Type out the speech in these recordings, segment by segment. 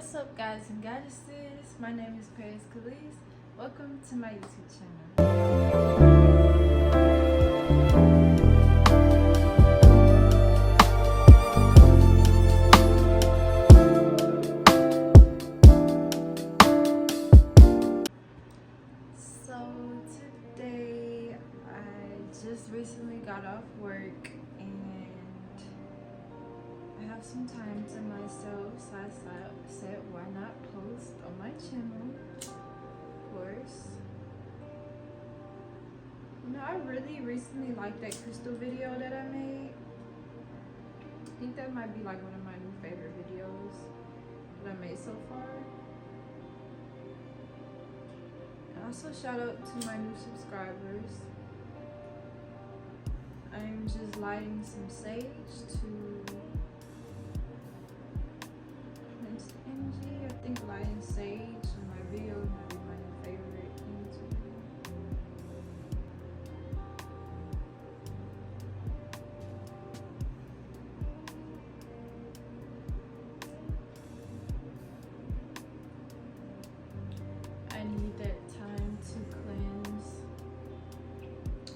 What's up, guys and goddesses? My name is Paris Khalees. Welcome to my YouTube channel. So today I just recently got off work and I have some time to myself, so I said why not post on my channel, of course. You know, I really recently liked that crystal video that I made. I think that might be like one of my new favorite videos that I made so far. And also shout out to my new subscribers. I'm just lighting some sage to cleanse the energy. I think lighting sage in my video might be my new favorite thing to do. I need that time to cleanse.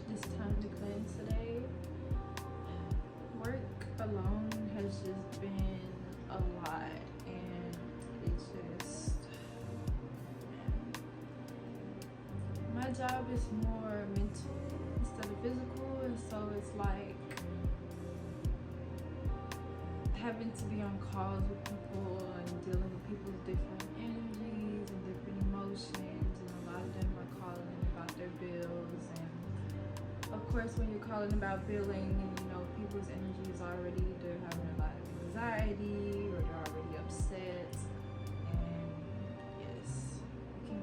This time to cleanse today. Work alone has just been a lot, and it's just, my job is more mental instead of physical, and so it's like having to be on calls with people and dealing with people's different energies and different emotions, and a lot of them are calling about their bills. And of course, when you're calling about billing, and you know people's energy is already, they're having a lot of anxiety or they're already upset, and yes, it can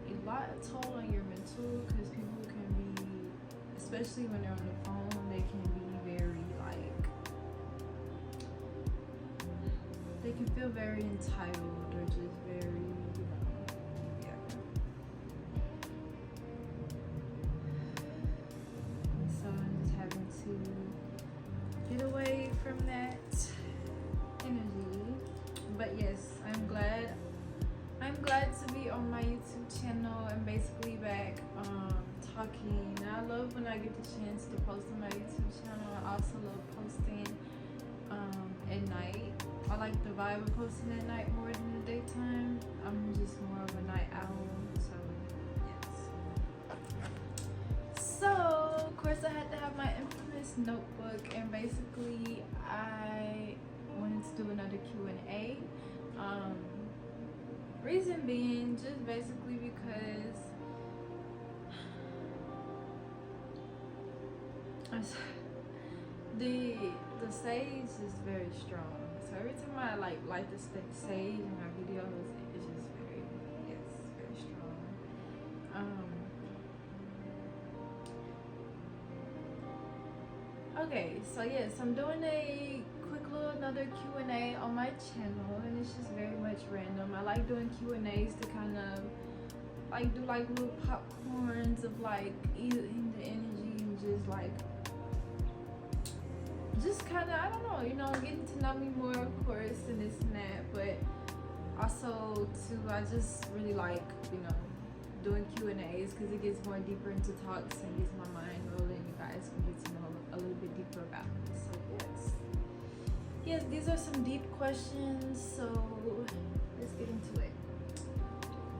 be a lot of toll on your mental, because people can be, especially when they're on the phone, they can be very like, they can feel very entitled or just very, you know, yeah. And so I'm just having to get away from that energy. But yes, I'm glad to be on my YouTube channel and basically back talking. I love when I get the chance to post on my YouTube channel. I also love posting at night. I like the vibe of posting at night more than the daytime. I'm just more of a night owl, so yes. So of course I had to have my infamous notebook, and basically I wanted to do another Q&A. Reason being, just basically because the sage is very strong. So every time I light the sage in my videos, it's just very, yes, very strong. Okay, so yes, I'm doing a quick little another Q&A on my channel, and it's just very much random. I like doing Q&As to kind of like do like little popcorns of like eating the energy and just kind of, I don't know, you know, getting to know me more, of course, and this and that. But also too, I just really like, you know, doing Q&As because it gets more deeper into talks and gets my mind rolling. You guys can get to know a little bit deeper about me. So yes, these are some deep questions, so let's get into it.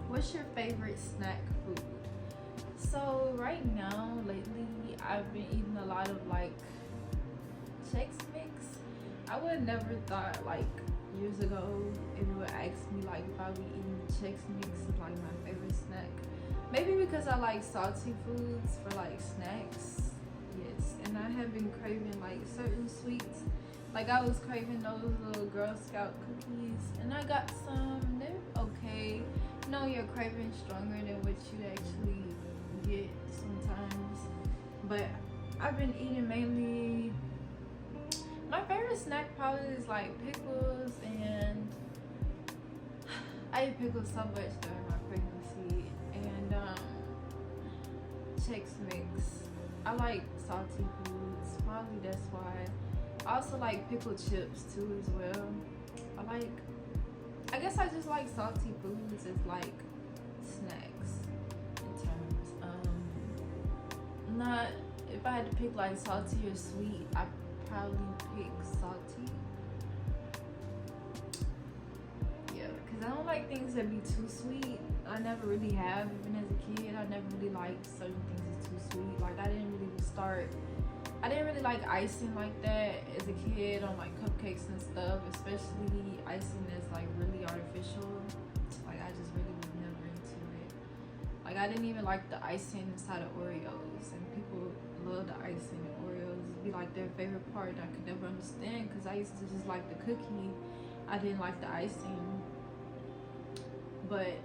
What's your favorite snack food? So right now, lately, I've been eating a lot of like Chex Mix. I would have never thought like years ago if you would ask me like if I would be eating Chex Mix is like my favorite snack. Maybe because I like salty foods for like snacks. Yes, and I have been craving like certain sweets. Like I was craving those little Girl Scout cookies, and I got some. They're okay. You know, you're craving stronger than what you actually get sometimes. But I've been eating mainly. My favorite snack probably is like pickles, and I ate pickles so much during my pregnancy. And Chex Mix. I like salty foods. Probably that's why. I also like pickled chips too as well. I like guess I just like salty foods as like snacks in terms. Not if I had to pick like salty or sweet, I probably pick salty. Yeah, because I don't like things that be too sweet. I never really have, even as a kid. I never really liked certain things that's too sweet. Like I didn't really like icing like that as a kid on like cupcakes and stuff, especially icing that's like really artificial. Like I just really was never into it. Like I didn't even like the icing inside of Oreos, and people love the icing in Oreos. It'd be like their favorite part. I could never understand because I used to just like the cookie. I didn't like the icing, but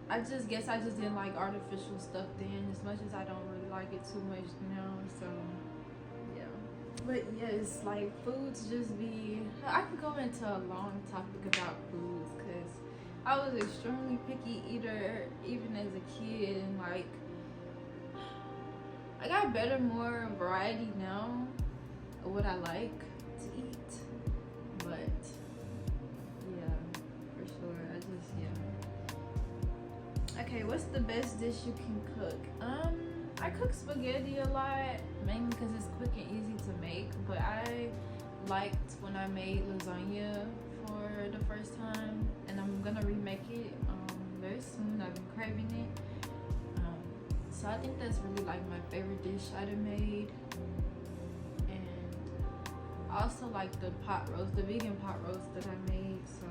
I just guess I just didn't like artificial stuff then, as much as I don't really like it too much now. So yeah, but yes, like foods just be, I could go into a long topic about foods because I was an extremely picky eater even as a kid, and like I got better, more variety now of what I like to eat. But yeah, for sure, I just, yeah. Okay, what's the best dish you can cook? I cook spaghetti a lot, mainly because it's quick and easy to make. But I liked when I made lasagna for the first time, and I'm gonna remake it very soon. I've been craving it. So I think that's really like my favorite dish I done made. And I also like the pot roast, the vegan pot roast that I made. So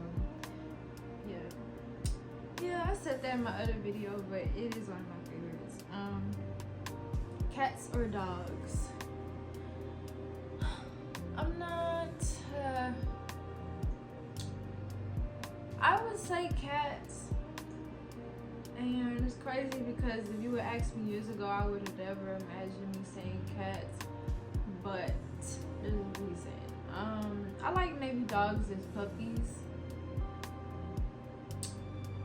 yeah, I said that in my other video, but it is one of my favorites. Cats or dogs? I'm not, I would say cats. And it's crazy because if you would ask me years ago, I would have never imagined me saying cats. But there's a reason. I like maybe dogs as puppies.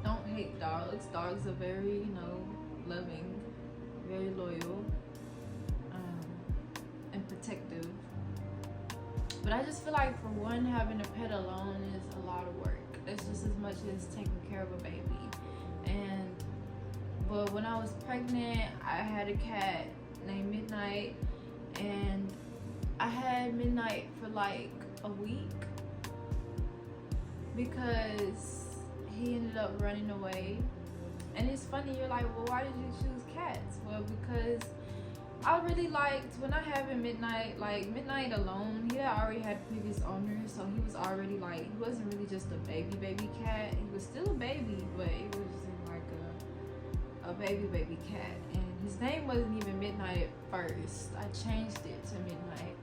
Don't hate dogs. Dogs are very, loving, very loyal, and protective. But I just feel like for one, having a pet alone is a lot of work. It's just as much as taking care of a baby. But when I was pregnant, I had a cat named Midnight, and I had Midnight for like a week because he ended up running away. And it's funny, you're like, well, why did you choose cats? Well, because I really liked, when I had Midnight, like Midnight alone, he had already had previous owners, so he was already like, he wasn't really just a baby cat. He was still a baby, but it was like a baby cat. And his name wasn't even Midnight at first. I changed it to Midnight.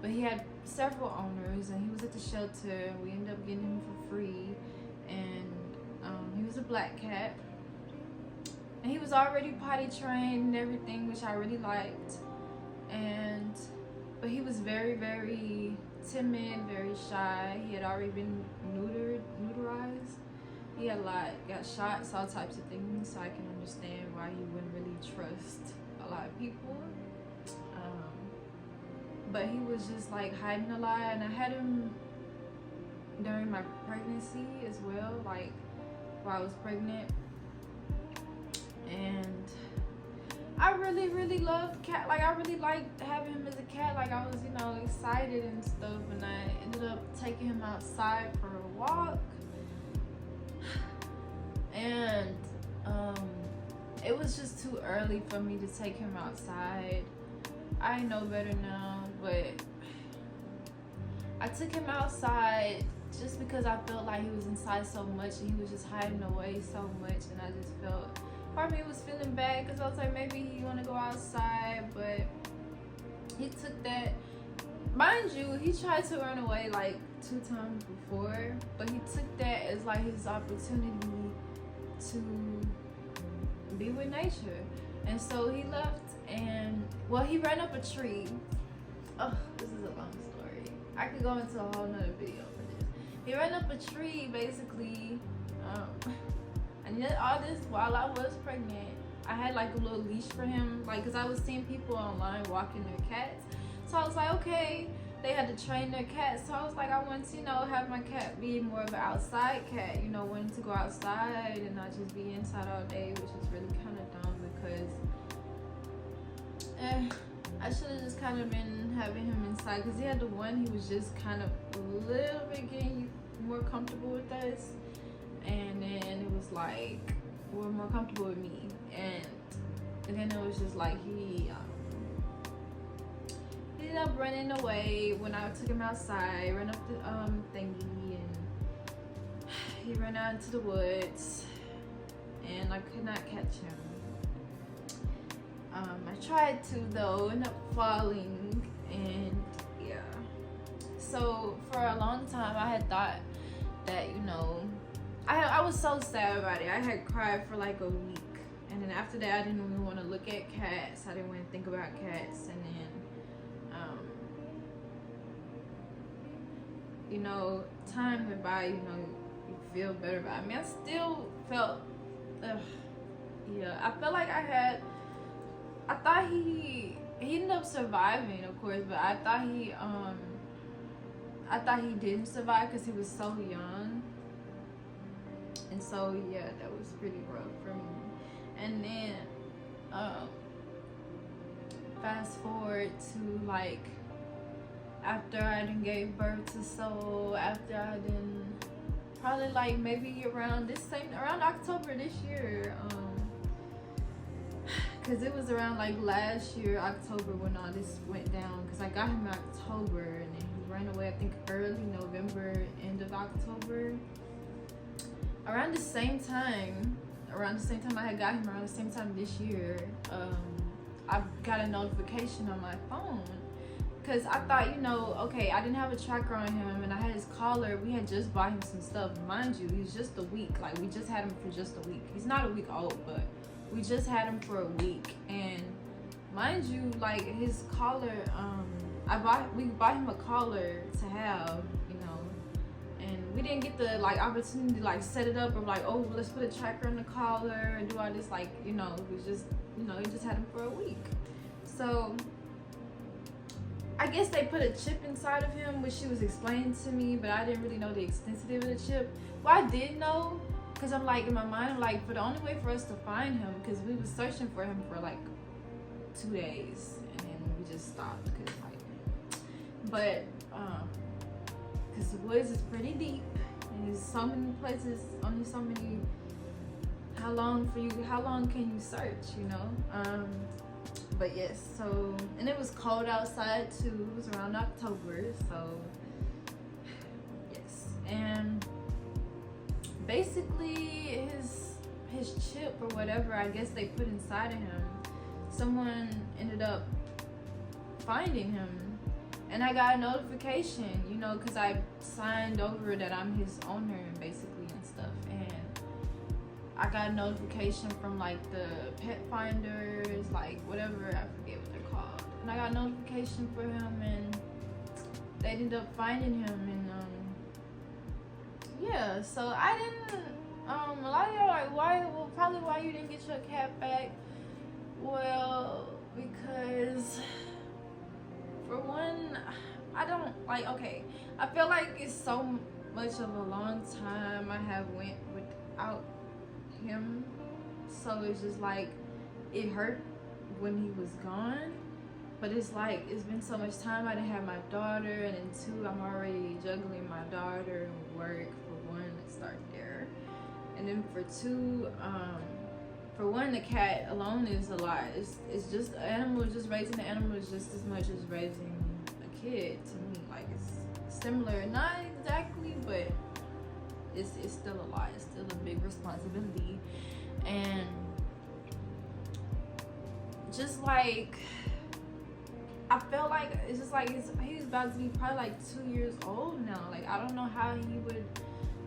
But he had several owners, and he was at the shelter. We ended up getting him for free, and he was a black cat. And he was already potty trained and everything, which I really liked. But he was very, very timid, very shy. He had already been neuterized. He had got shots, all types of things, so I can understand why he wouldn't really trust a lot of people. But he was just like hiding a lot, and I had him during my pregnancy as well, like while I was pregnant. And I really, really loved cat. Like I really liked having him as a cat. Like I was, excited and stuff, and I ended up taking him outside for a walk. And it was just too early for me to take him outside. I know better now, but I took him outside just because I felt like he was inside so much, and he was just hiding away so much, and I just felt, part of me was feeling bad because I was like, maybe he want to go outside, but he took that. Mind you, he tried to run away like 2 times before, but he took that as like his opportunity to be with nature. And so he left, and well, he ran up a tree. Oh, this is a long story. I could go into a whole nother video for this. He ran up a tree basically. And did all this while I was pregnant. I had like a little leash for him, like, because I was seeing people online walking their cats. So I was like, okay, they had to train their cat. So I was like, I want to, have my cat be more of an outside cat, wanting to go outside and not just be inside all day, which is really kind of dumb because I should have just kind of been having him inside, because he had the one, he was just kind of a little bit getting more comfortable with us, and then it was like we're more comfortable with me, and then it was just like he ended up running away when I took him outside, ran up the thingy, and he ran out into the woods, and I could not catch him. I tried to though, ended up falling, and yeah. So for a long time I had thought that, I was so sad about it. I had cried for like a week, and then after that I didn't even want to look at cats. I didn't want to think about cats, and then time went by, you feel better about it. I mean, I still felt I felt like I thought he ended up surviving, of course, but I thought he didn't survive because he was so young. And so yeah, that was pretty rough for me. And then fast forward to like after I done gave birth to Soul, after I done probably like maybe around October this year, because it was around like last year October when all this went down, because I got him in October and then he ran away I think early November, end of October. Around the same time I had got him, around the same time this year, I got a notification on my phone, because I thought, okay, I didn't have a tracker on him and I had his collar. We had just bought him some stuff. Mind you, he's just a week. Like, we just had him for just a week. He's not a week old, but we just had him for a week. And mind you, like, his collar, we bought him a collar to have, and we didn't get the like opportunity to like set it up or like, oh, let's put a tracker on the collar and do all this, like, it was just, we just had him for a week. So I guess they put a chip inside of him, which she was explaining to me, but I didn't really know the extensity of the chip. Well, I did know, because I'm like, in my mind, I'm like, but the only way for us to find him, because we was searching for him for like 2 days, and then we just stopped, because because the woods is pretty deep, and there's so many places, only so many, how long can you search, but yes, so, and it was cold outside too. It was around October, so yes. And basically his chip or whatever, I guess they put inside of him, someone ended up finding him, and I got a notification, because I signed over that I'm his owner basically and stuff, and I got a notification from like the pet finders, like whatever, I forget what they're called, and I got a notification for him, and they ended up finding him, and yeah, so I didn't, a lot of y'all are like, why you didn't get your cat back? Well, because for one, I don't like, okay, I feel like it's so much of a long time I have went without him, so it's just like it hurt when he was gone, but it's like it's been so much time. I didn't have my daughter, and then 2, I'm already juggling my daughter and work. For 1, let's start there, and then for 2, for 1, the cat alone is a lot. It's just an animal. Just raising an animal is just as much as raising a kid to me. Like, it's similar, not exactly, but it's still a lot. It's still a big responsibility, and just like I felt like it's just like he's about to be probably like 2 years old now. Like, I don't know how he would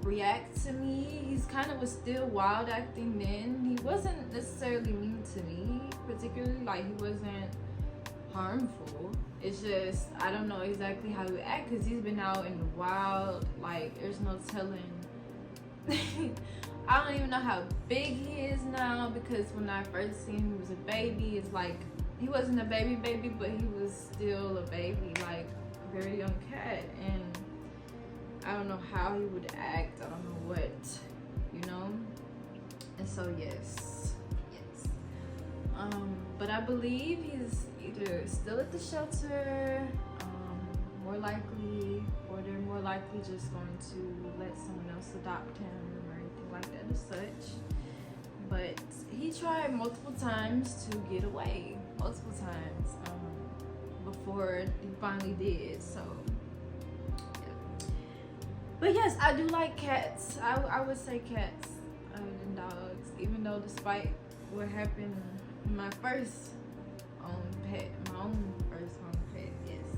react to me. He's kind of was still wild acting then. He wasn't necessarily mean to me particularly, like he wasn't harmful. It's just I don't know exactly how he would act, because he's been out in the wild. Like, there's no telling. I don't even know how big he is now, because when I first seen him, he was a baby. It's like he wasn't a baby, but he was still a baby, like very young cat, and I don't know how he would act. I don't know what, you know. And so yes. But I believe he's either still at the shelter, more likely, or they're more likely just going to let someone else adopt him or anything like that as such. But he tried multiple times to get away, multiple times, before he finally did. So, yeah. But yes, I do like cats. I would say cats other than dogs, even though despite what happened, my first pet, my own first home pet, yes.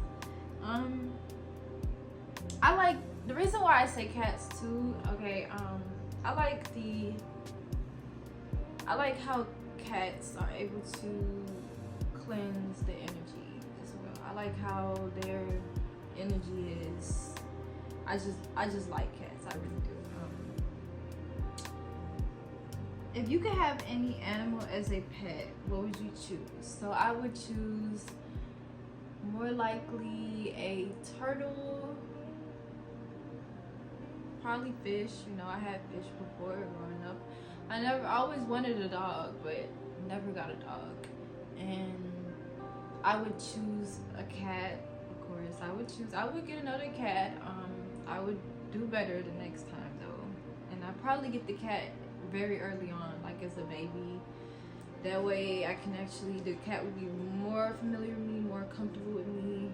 I like, the reason why I say cats too, okay, I like how cats are able to cleanse the energy as well. I like how their energy is, I just like cats, I really do. If you could have any animal as a pet, what would you choose? So I would choose more likely a turtle, probably fish. You know, I had fish before growing up. I always wanted a dog, but never got a dog. And I would choose a cat, of course. I would get another cat. I would do better the next time though. And I'd probably get the cat very early on, like as a baby. That way the cat would be more familiar with me, more comfortable with me.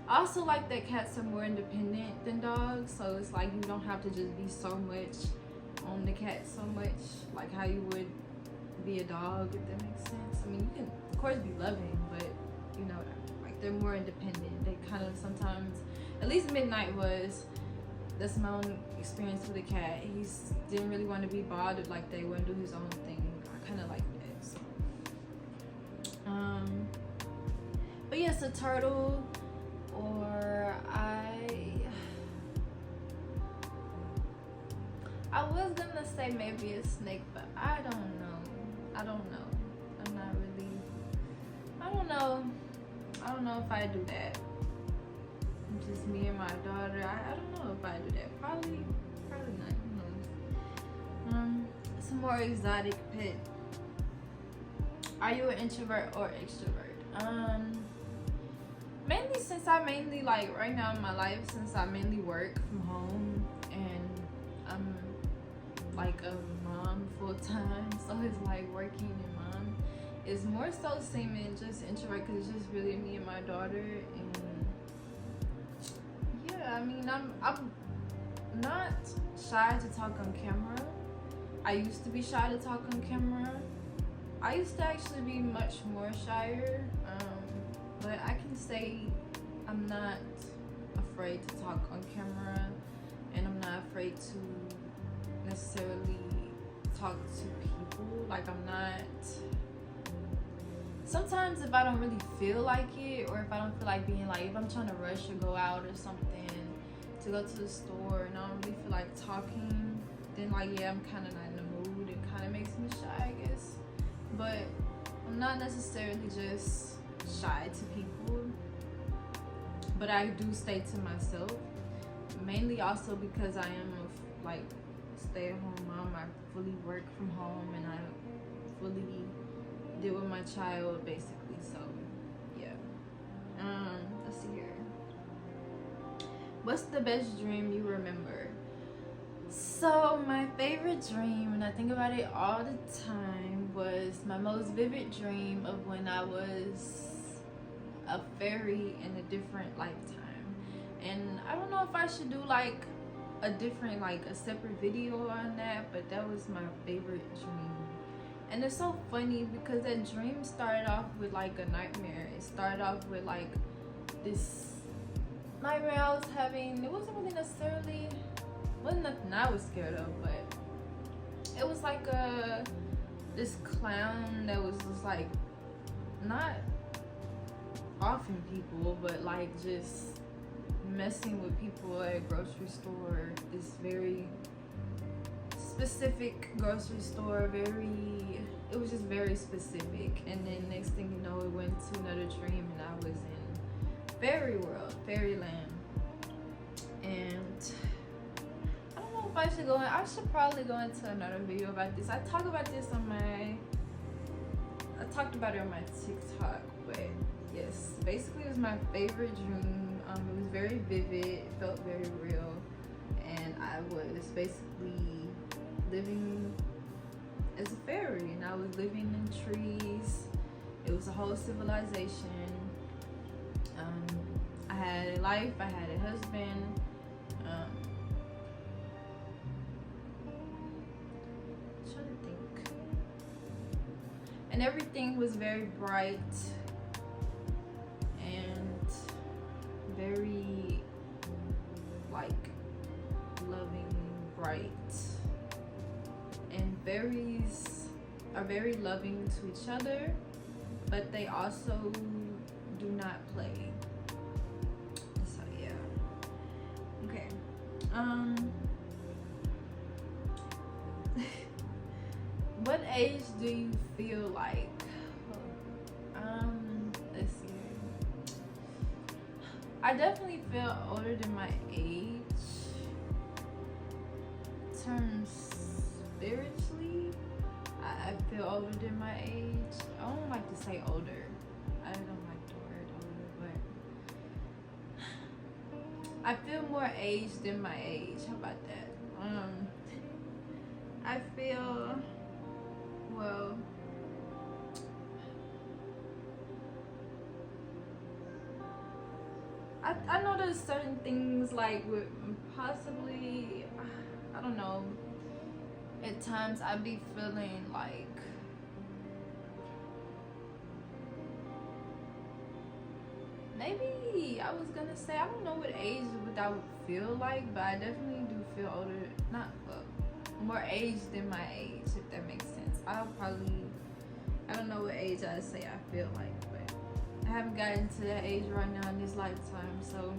I also like that cats are more independent than dogs, so it's like you don't have to just be so much on the cat so much, like how you would be a dog, if that makes sense. I mean, you can of course be loving, but you know, like they're more independent. They kind of sometimes, at least Midnight was, that's my own experience with a cat. He didn't really want to be bothered like they would, do his own thing. I kind of like that. So. But yes, a turtle, or I was gonna say maybe a snake, but I don't know. I'm not really. I don't know if I do that. Just me and my daughter. I don't know if I do that. Probably not. Who knows? Some more exotic pet. Are you an introvert or extrovert? Mainly since I mainly, like right now in my life, since I mainly work from home and I'm like a mom full time, so it's like working and mom is more so seeming just introvert because it's just really me and my daughter. And yeah, I mean, I'm not shy to talk on camera. I used to be shy to talk on camera. I used to actually be much more shyer, but I can say I'm not afraid to talk on camera, and I'm not afraid to necessarily talk to people. Like, I'm not, sometimes if I don't really feel like it, or if I don't feel like being, like if I'm trying to rush or go out or something to go to the store and I don't really feel like talking, then like, yeah, I'm kind of not in the mood. It kind of makes me shy, I guess. But I'm not necessarily just shy to people, but I do stay to myself, mainly also because I am a like stay-at-home mom. I fully work from home and I fully deal with my child basically. So yeah. Let's see here. What's the best dream you remember? So my favorite dream, and I think about it all the time, was my most vivid dream of when I was a fairy in a different lifetime. And I don't know if I should do like a different, like a separate video on that, but that was my favorite dream. And it's so funny because that dream started off with like a nightmare. It started off with like this nightmare I was having. It wasn't really necessarily, wasn't nothing I was scared of, but it was like this clown that was just like not offing people, but like just messing with people at a grocery store. This very specific grocery store, it was just very specific. And then next thing you know, it went to another dream and I was in fairy world, fairyland. And I don't know if I should go in. I should probably go into another video about this. I talk about this on my, I talked about it on my TikTok, but yes, basically it was my favorite dream. It was very vivid, it felt very real, and I was basically living as a fairy, and I was living in trees. It was a whole civilization. I had a life, I had a husband. Trying to think. And everything was very bright and very like loving, bright. And fairies are very loving to each other, but they also do not play. So yeah. Okay. What age do you feel like? Let's see. I definitely feel older than my age. Terms spiritually, I feel older than my age. I don't like to say older. I don't like the word older, but I feel more age than my age. How about that? I feel, well, I know there's certain things like with possibly, I don't know, at times I be feeling like maybe I was gonna say, I don't know what age that would feel like, but I definitely do feel older, not more age than my age, if that makes sense. I'll probably, I don't know what age I'd say I feel like, but I haven't gotten to that age right now in this lifetime, so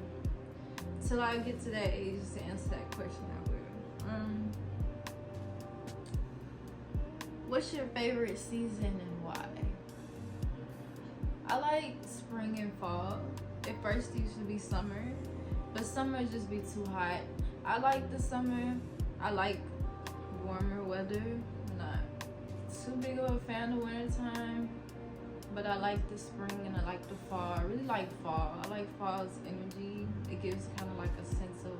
till I get to that age to answer that question, I will. What's your favorite season and why? I like spring and fall. At first it used to be summer, but summer just be too hot. I like the summer. I like warmer weather. I'm not too big of a fan of wintertime, but I like the spring and I like the fall. I really like fall. I like fall's energy. It gives kind of like a sense of,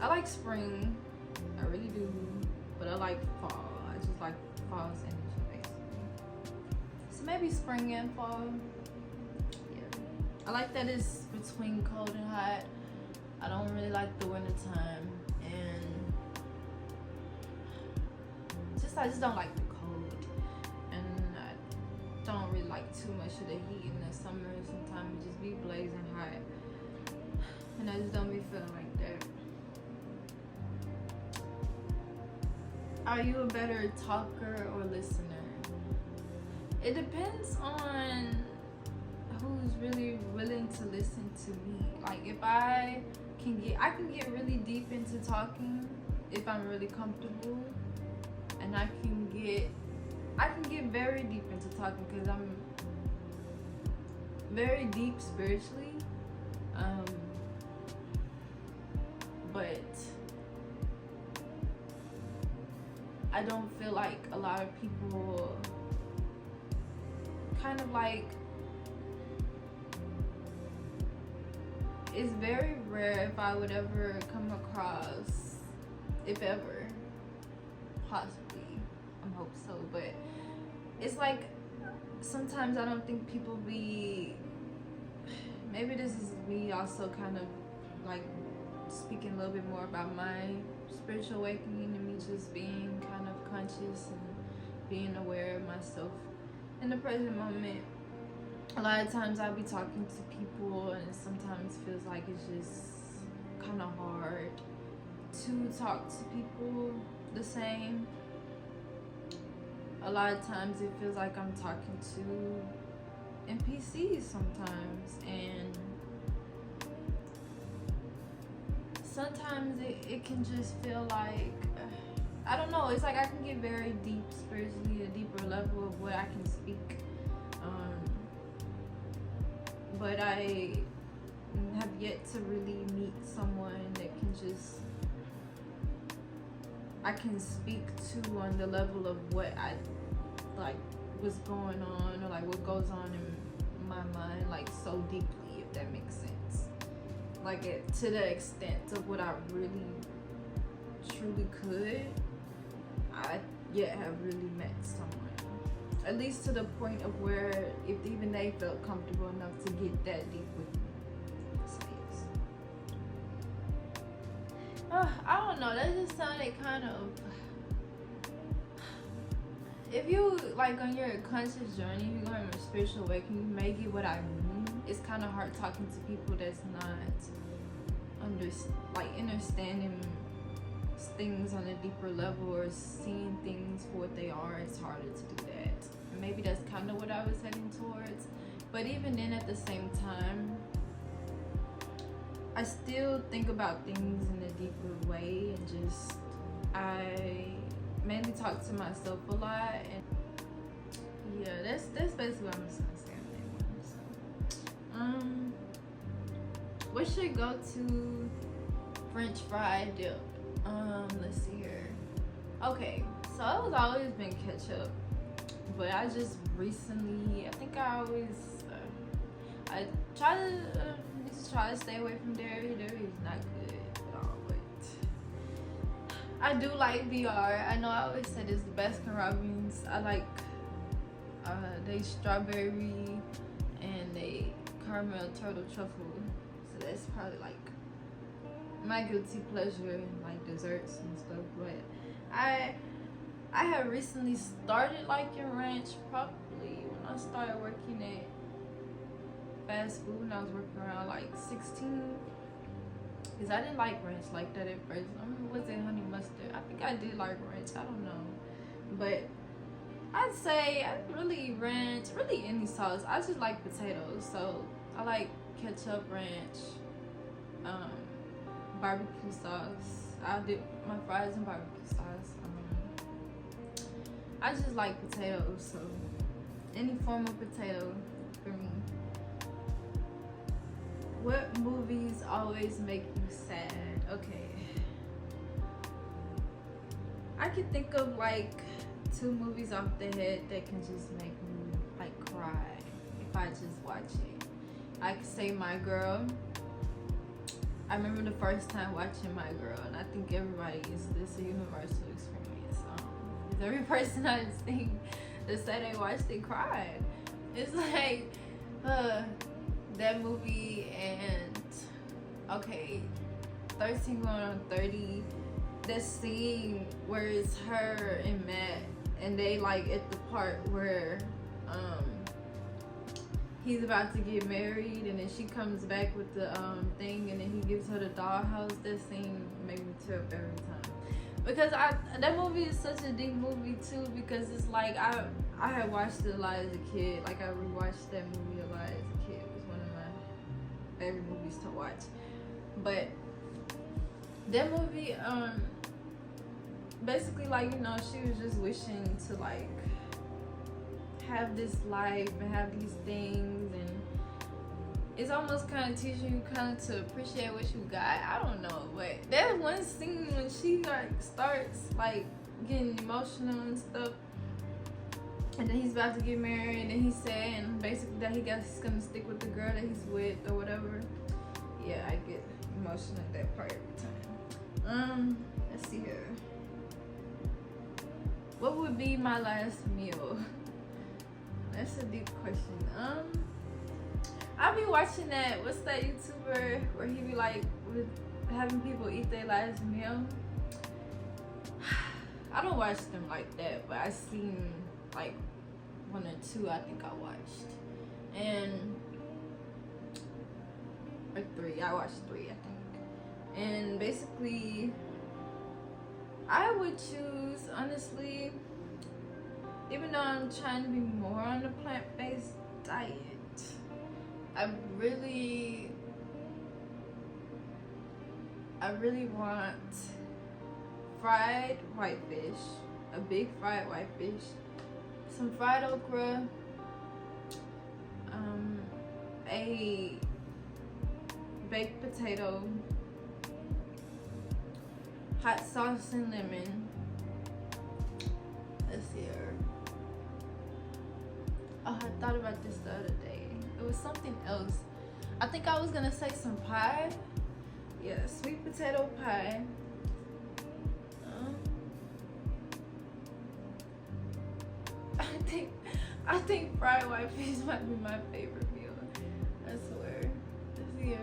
I like spring, I really do, but I like fall. I just like fall's energy basically. So maybe spring and fall. Yeah. I like that it's between cold and hot. I don't really like the winter time, and I just don't like the cold, and I don't really like too much of the heat in the summer. Sometimes it just be blazing hot, and I just don't be feeling like that. Are you a better talker or listener? It depends on who's really willing to listen to me. Like if I can get really deep into talking if I'm really comfortable, and I can get very deep into talking because I'm very deep spiritually. But I don't feel like a lot of people kind of like, it's very rare if I would ever come across, if ever, possibly, I hope so, but it's like sometimes I don't think people be, maybe this is me also kind of like speaking a little bit more about my spiritual awakening and me just being kind of conscious and being aware of myself in the present moment. A lot of times I'll be talking to people and it sometimes feels like it's just kind of hard to talk to people the same. A lot of times it feels like I'm talking to NPCs sometimes, and sometimes it can just feel like, I don't know, it's like I can get very deep spiritually, a deeper level of what I can speak but I have yet to really meet someone that can just I can speak to on the level of what I like, what's going on, or like what goes on in my mind, like so deeply, if that makes sense. Like to the extent of what I really truly could. I yet have really met someone, at least to the point of where if even they felt comfortable enough to get that deep with me. I don't know, that just sounded kind of, if you like on your conscious journey, you're going on a spiritual awakening, you may get what I mean. It's kind of hard talking to people that's not understanding things on a deeper level or seeing things for what they are. It's harder to do that. And maybe that's kind of what I was heading towards. But even then, at the same time, I still think about things in a deeper way, and just I mainly talk to myself a lot, and yeah, that's basically what I'm just gonna say on that one. So, what should go to French fry dip? Let's see here. Okay, so I've always been ketchup, but I just recently, I think I always, I try to. Try to stay away from dairy. Dairy is not good at all, but I do like VR. I know I always said it's the best Robbins. I like they strawberry and they caramel turtle truffle. So that's probably like my guilty pleasure in like desserts and stuff. But I have recently started liking ranch, probably when I started working at fast food when I was working around like 16, because I didn't like ranch like that at first. I mean, was it honey mustard? I think I did like ranch, I don't know, but I'd say really ranch, really any sauce. I just like potatoes, so I like ketchup, ranch, barbecue sauce. I dip my fries in barbecue sauce. I just like potatoes, so any form of potato for me. What movies always make you sad? Okay. I can think of like 2 movies off the head that can just make me like cry if I just watch it. I could say My Girl. I remember the first time watching My Girl, and I think everybody is this a universal experience. Every person I've seen that said they watched it cried. It's like, that movie, and okay, 13 going on 30, that scene where it's her and Matt, and they like at the part where he's about to get married, and then she comes back with the thing, and then he gives her the dollhouse. That scene made me tear up every time, because that movie is such a deep movie too, because it's like I had watched it a lot as a kid. Like I rewatched that movie a lot as a kid. Favorite movies to watch, but that movie basically, like, you know, she was just wishing to like have this life and have these things, and it's almost kind of teaching you kind of to appreciate what you got. I don't know, but that one scene when she like starts like getting emotional and stuff, and then he's about to get married, and then he's saying basically that he's gonna stick with the girl that he's with or whatever. Yeah, I get emotional at that part every time. Let's see here. What would be my last meal? That's a deep question. I'll be watching that, what's that YouTuber where he be like with having people eat their last meal? I don't watch them like that, but I seen like 1 or 2 I think I watched, and or 3. I watched 3 I think, and basically I would choose, honestly, even though I'm trying to be more on the plant-based diet, I really want fried whitefish, a big fried whitefish, some fried okra, a baked potato, hot sauce and lemon. Let's see here. Oh, I thought about this the other day. It was something else. I think I was gonna say some pie. Yeah, sweet potato pie. I think fried white fish might be my favorite meal. I swear. Yeah.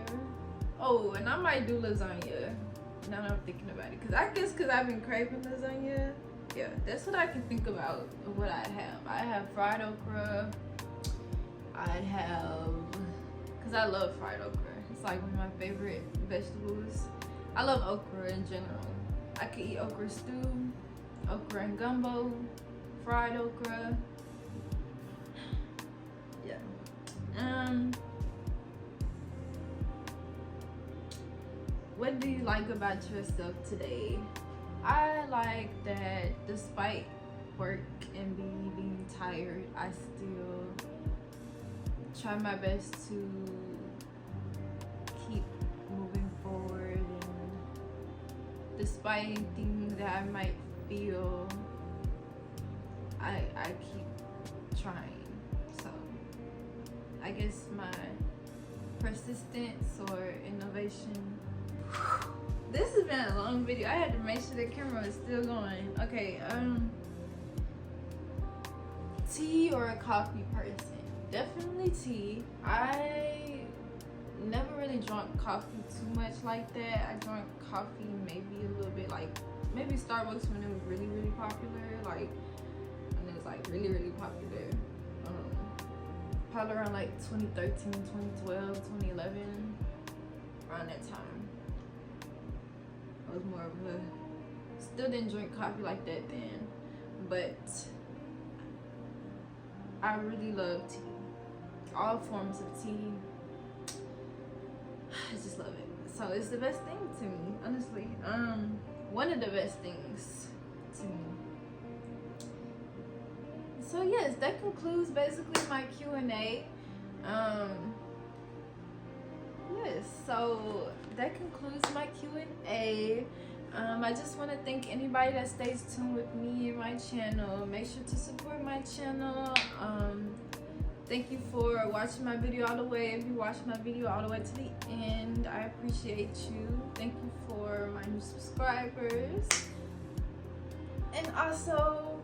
Oh, and I might do lasagna. Now that I'm thinking about it, because I've been craving lasagna. Yeah, that's what I can think about of what I'd have. I have fried okra. I'd have, because I love fried okra. It's like one of my favorite vegetables. I love okra in general. I could eat okra stew, okra and gumbo, fried okra. Yeah. What do you like about yourself today? I like that despite work and being tired, I still try my best to keep moving forward, and despite anything that I might feel, I keep trying. So I guess my persistence or innovation. This has been a long video. I had to make sure the camera is still going. Okay, tea or a coffee person? Definitely tea. I never really drunk coffee too much like that. I drank coffee maybe a little bit, like maybe Starbucks when it was really, really popular. Like, and it was like really, really popular. Probably around like 2013, 2012, 2011, around that time. I was more of a, still didn't drink coffee like that then, but I really love tea. All forms of tea. I just love it. So it's the best thing to me, honestly. One of the best things to me. So yes, that concludes basically my Q&A. Yes, so that concludes my Q&A. I just want to thank anybody that stays tuned with me and my channel. Make sure to support my channel. Thank you for watching my video all the way. If you watched my video all the way to the end, I appreciate you. Thank you for my new subscribers. And also,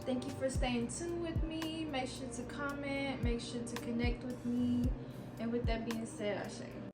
thank you for staying tuned with me. Make sure to comment. Make sure to connect with me. And with that being said, I say